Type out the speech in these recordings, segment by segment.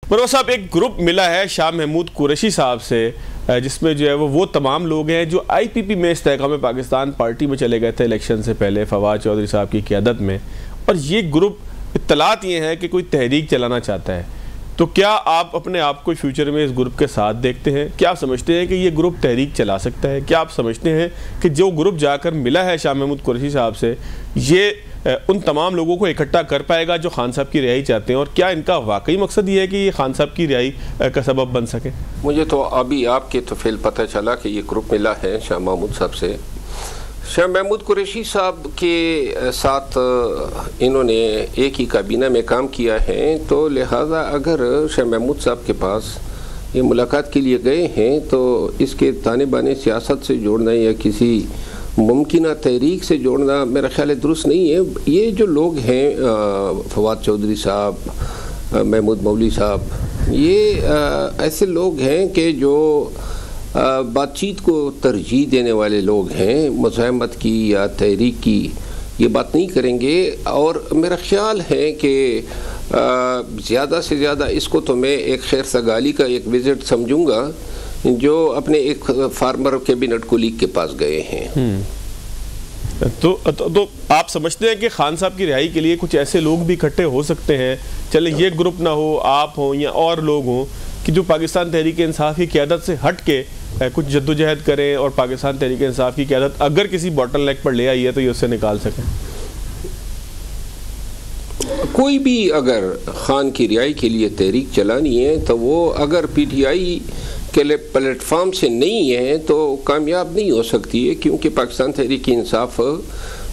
मरवा साहब, एक ग्रुप मिला है शाह महमूद कुरैशी साहब से, जिसमें जो है वो तमाम लोग हैं जो IPP में इस्तेहकाम पाकिस्तान पार्टी में चले गए थे इलेक्शन से पहले फवाद चौधरी साहब की क़यादत में। और ये ग्रुप इत्तलात ये है कि कोई तहरीक चलाना चाहता है। तो क्या आप अपने आप को फ्यूचर में इस ग्रुप के साथ देखते हैं? क्या आप समझते हैं कि ये ग्रुप तहरीक चला सकता है? क्या आप समझते हैं कि जो ग्रुप जाकर मिला है शाह महमूद कुरैशी साहब से, ये उन तमाम लोगों को इकट्ठा कर पाएगा जो खान साहब की रिहाई चाहते हैं? और क्या इनका वाकई मकसद ये है कि ये खान साहब की रिहाई का सबब बन सके? मुझे तो अभी आपके तफील पता चला कि ये ग्रुप मिला है शाह महमूद साहब से। शाह महमूद कुरैशी साहब के साथ इन्होंने एक ही काबीना में काम किया है, तो लिहाजा अगर शाह महमूद साहब के पास ये मुलाकात के लिए गए हैं तो इसके ताने बाने सियासत से जोड़ना या किसी मुमकिन तहरीक से जोड़ना मेरा ख्याल दुरुस्त नहीं है। ये जो लोग हैं फवाद चौधरी साहब, महमूद मौली साहब, ये ऐसे लोग हैं कि जो बातचीत को तरजीह देने वाले लोग हैं। मुज़ाहमत की या तहरीक की ये बात नहीं करेंगे। और मेरा ख्याल है कि ज़्यादा से ज़्यादा इसको तो मैं एक खैर सगाली का एक विज़िट समझूंगा जो अपने एक फार्मर कैबिनेट कोलीग के पास गए हैं। तो आप समझते हैं कि खान साहब की रिहाई के लिए कुछ ऐसे लोग भी इकट्ठे हो सकते हैं, चले ये ग्रुप ना हो, आप हों या और लोग हों, कि जो पाकिस्तान तहरीक इंसाफ की क़यादत से हट के कुछ जद्दोजहद करें और पाकिस्तान तहरीक इंसाफ की क़यादत अगर किसी बॉटल नेक पर ले आई है तो ये उससे निकाल सकें? कोई भी अगर खान की रिहाई के लिए तहरीक चलानी है तो वो अगर PTI के प्लेटफॉर्म से नहीं है तो कामयाब नहीं हो सकती है, क्योंकि पाकिस्तान तहरीक इंसाफ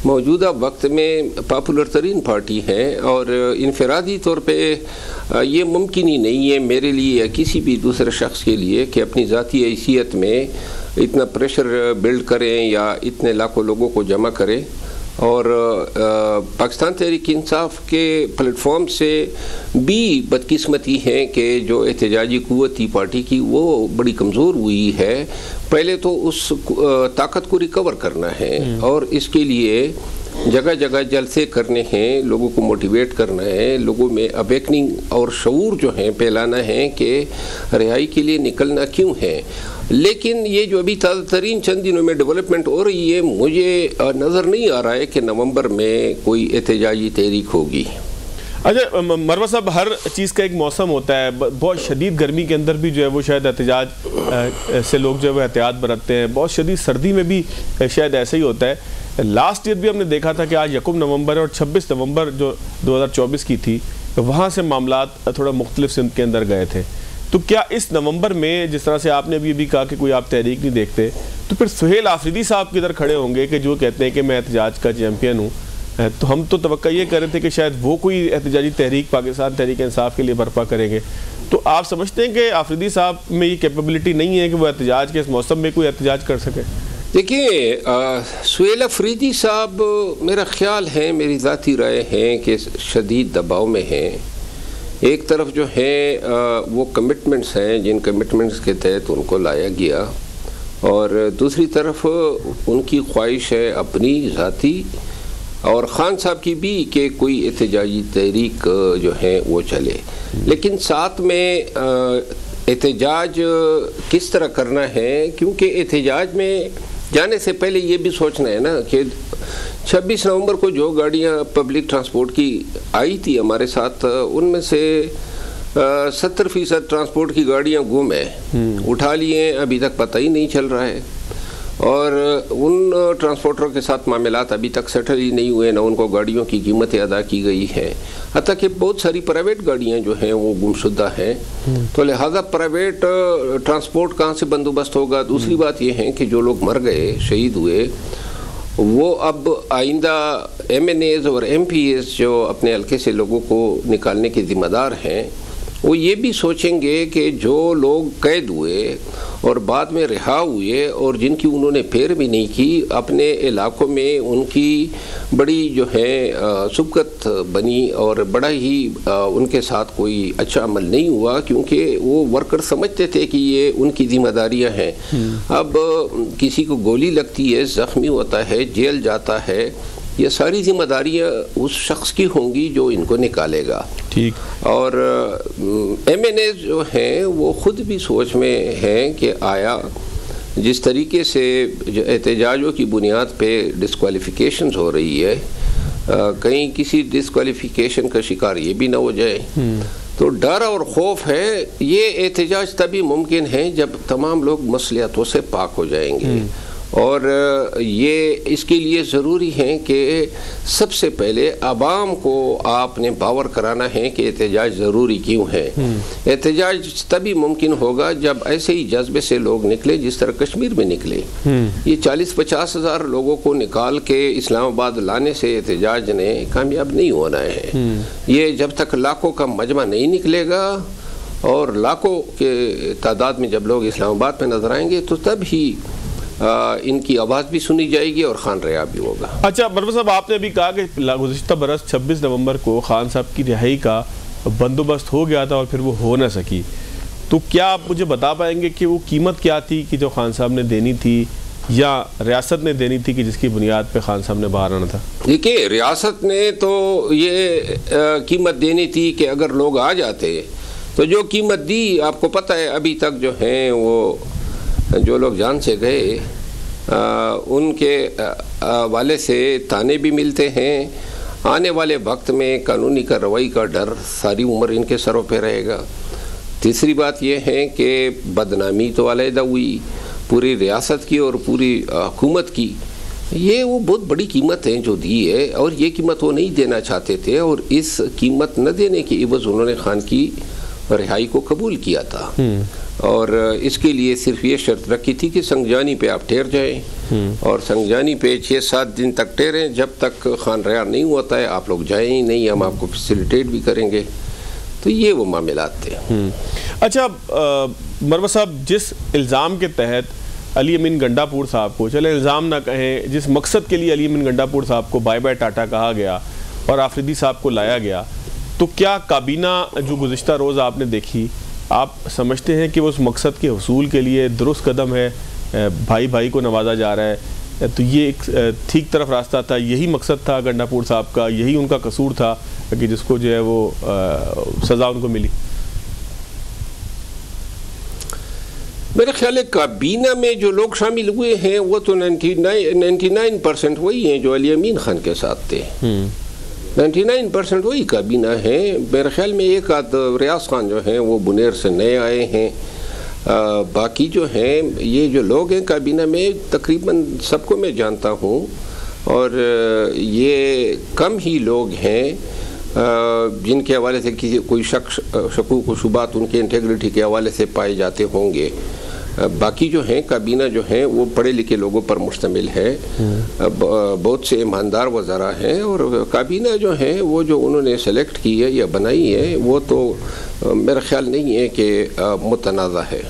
मौजूदा वक्त में पॉपुलर तरीन पार्टी है। और इनफरादी तौर पे ये मुमकिन ही नहीं है मेरे लिए या किसी भी दूसरे शख्स के लिए कि अपनी ज़ाती हैसियत में इतना प्रेशर बिल्ड करें या इतने लाखों लोगों को जमा करें। और पाकिस्तान तहरीक इंसाफ के प्लेटफॉर्म से भी बदकिस्मती है कि जो एहतजाजी क़ुव्वत थी पार्टी की वो बड़ी कमज़ोर हुई है। पहले तो उस ताकत को रिकवर करना है और इसके लिए जगह जगह जलसे करने हैं, लोगों को मोटिवेट करना है, लोगों में अवेकनिंग और शऊर जो है फैलाना है कि रिहाई के लिए निकलना क्यों है। लेकिन ये जो अभी ताज़ा तरीन चंद दिनों में डेवलपमेंट हो रही है, मुझे नज़र नहीं आ रहा है कि नवंबर में कोई एहतजाजी तहरीक होगी। अच्छा मरवा साहब, हर चीज़ का एक मौसम होता है। बहुत शदीद गर्मी के अंदर भी जो है वो शायद एहतजाज से लोग जो है वो एहतियात बरतते हैं। बहुत शदीद सर्दी में भी शायद ऐसा ही होता है। लास्ट ईयर भी हमने देखा था कि आज 1 नवंबर और 26 नवंबर जो 2024 की थी, वहाँ से मामलात थोड़ा मुख्तलिफ सिमत के अंदर गए थे। तो क्या इस नवंबर में, जिस तरह से आपने अभी कहा कि कोई आप तहरीक नहीं देखते, तो फिर सुहेल आफरीदी साहब किधर खड़े होंगे कि जो कहते हैं कि मैं एहतजाज का चैम्पियन हूँ? तो हम तो तवक्का ये कर रहे थे कि शायद वो कोई एहतजाजी तहरीक पाकिस्तान तहरीक इंसाफ के लिए बर्पा करेंगे। तो आप समझते हैं कि आफरीदी साहब में ये कैपेबिलिटी नहीं है कि वो एहतजाज के इस मौसम में कोई एहतजाज कर सके? देखिए, सुहेल आफरीदी साहब मेरा ख्याल है, मेरी ज़ाती राय है कि शदीद दबाव में हैं। एक तरफ जो है वो कमिटमेंट्स हैं जिन कमिटमेंट्स के तहत उनको लाया गया, और दूसरी तरफ उनकी ख्वाहिश है अपनी ज़ाती और ख़ान साहब की भी कि कोई एहतजाजी तहरीक जो है वो चले। लेकिन साथ में एहतजाज किस तरह करना है, क्योंकि एहतजाज में जाने से पहले ये भी सोचना है ना कि 26 नवंबर को जो गाड़ियाँ पब्लिक ट्रांसपोर्ट की आई थी हमारे साथ, उनमें से 70% ट्रांसपोर्ट की गाड़ियाँ गुम है, उठा लिए, अभी तक पता ही नहीं चल रहा है। और उन ट्रांसपोर्टरों के साथ मामलात अभी तक सेटल ही नहीं हुए, ना उनको गाड़ियों की कीमतें अदा की गई हैं। हत्ता कि बहुत सारी प्राइवेट गाड़ियां जो हैं वो गुमशुदा हैं। तो लिहाजा प्राइवेट ट्रांसपोर्ट कहाँ से बंदोबस्त होगा? दूसरी बात ये है कि जो लोग मर गए, शहीद हुए, वो अब आइंदा MNAs और MPs जो अपने हल्के से लोगों को निकालने के ज़िम्मेदार हैं, वो ये भी सोचेंगे कि जो लोग कैद हुए और बाद में रिहा हुए और जिनकी उन्होंने पैर भी नहीं की, अपने इलाकों में उनकी बड़ी जो है सुबकत बनी और बड़ा ही उनके साथ कोई अच्छा अमल नहीं हुआ, क्योंकि वो वर्कर समझते थे कि ये उनकी जिम्मेदारियां हैं। अब किसी को गोली लगती है, ज़ख्मी होता है, जेल जाता है, ये सारी जिम्मेदारियां उस शख्स की होंगी जो इनको निकालेगा। ठीक। और MNA जो हैं वो ख़ुद भी सोच में हैं कि आया जिस तरीके से एहतजाजों की बुनियाद पे डिस्क्वालिफिकेशंस हो रही है, कहीं किसी डिस्क्वालिफिकेशन का शिकार ये भी ना हो जाए, तो डर और खौफ है। ये एहतजाज तभी मुमकिन है जब तमाम लोग मसलियतों से पाक हो जाएंगे, और ये इसके लिए ज़रूरी है कि सबसे पहले आवाम को आपने बावर कराना है कि एहतजाज ज़रूरी क्यों है। एहतजाज तभी मुमकिन होगा जब ऐसे ही जज्बे से लोग निकले जिस तरह कश्मीर में निकले। ये 40-50 हज़ार लोगों को निकाल के इस्लामाबाद लाने से एहतजाज ने कामयाब नहीं होना है। ये जब तक लाखों का मजमा नहीं निकलेगा और लाखों के तादाद में जब लोग इस्लामाबाद में नजर आएंगे तो तब ही इनकी आवाज़ भी सुनी जाएगी और खान रिहा भी होगा। अच्छा मरवा साहब, आपने अभी कहा कि गुज़िश्ता बरस 26 नवंबर को खान साहब की रिहाई का बंदोबस्त हो गया था और फिर वो हो ना सकी, तो क्या आप मुझे बता पाएंगे कि वो कीमत क्या थी कि जो खान साहब ने देनी थी या रियासत ने देनी थी कि जिसकी बुनियाद पे खान साहब ने बाहर आना था? देखिए, रियासत ने तो ये कीमत देनी थी कि अगर लोग आ जाते, तो जो कीमत दी आपको पता है, अभी तक जो हैं वो जो लोग जान से गए उनके वाले से ताने भी मिलते हैं। आने वाले वक्त में कानूनी कार्रवाई का डर सारी उम्र इनके सरों पे रहेगा। तीसरी बात यह है कि बदनामी तो अलहदा हुई पूरी रियासत की और पूरी हुकूमत की। ये वो बहुत बड़ी कीमत है जो दी है, और ये कीमत वो नहीं देना चाहते थे, और इस कीमत न देने की इवज़ उन्होंने खान की रिहाई को कबूल किया था। और इसके लिए सिर्फ ये शर्त रखी थी कि संगजानी पे आप ठहर जाएं, और संगजानी पे 6-7 दिन तक ठहरें, जब तक खान रिहा नहीं होता है आप लोग जाएं ही नहीं, हम आपको फैसिलिटेट भी करेंगे। तो ये वो मामलात थे। अच्छा मरवा साहब, जिस इल्ज़ाम के तहत अली अमीन गंडापुर साहब को, चले इल्ज़ाम ना कहें, जिस मकसद के लिए अली अमीन गंडापुर साहब को बाय बाय टाटा कहा गया और आफरीदी साहब को लाया गया, तो क्या काबीना जो गुज़िश्ता रोज़ आपने देखी, आप समझते हैं कि वो उस मकसद के हसूल के लिए दुरुस्त कदम है? भाई भाई को नवाजा जा रहा है, तो ये एक ठीक तरफ रास्ता था, यही मकसद था गंडापुर साहब का, यही उनका कसूर था कि जिसको जो है वो सज़ा उनको मिली? मेरे ख्याल है काबीना में जो लोग शामिल हुए हैं वो तो 99% वही हैं जो अली अमीन खान के साथ थे। 99% वही काबीना है। मेरे ख्याल में एक आध रियाज खान जो हैं वो बुनेर से नए आए हैं। बाकी जो हैं ये जो लोग हैं काबीना में तकरीबन सबको मैं जानता हूँ, और ये कम ही लोग हैं जिनके हवाले से किसी कोई शकूक व शुबात उनके इंटेग्रिटी के हवाले से पाए जाते होंगे। बाकी जो हैं काबीना जो हैं वो पढ़े लिखे लोगों पर मुश्तमिल है, बहुत से ईमानदार वज़रा हैं, और काबीना जो है वो जो उन्होंने सेलेक्ट की है या बनाई है वो तो मेरा ख्याल नहीं है कि मुतनाज़ा है।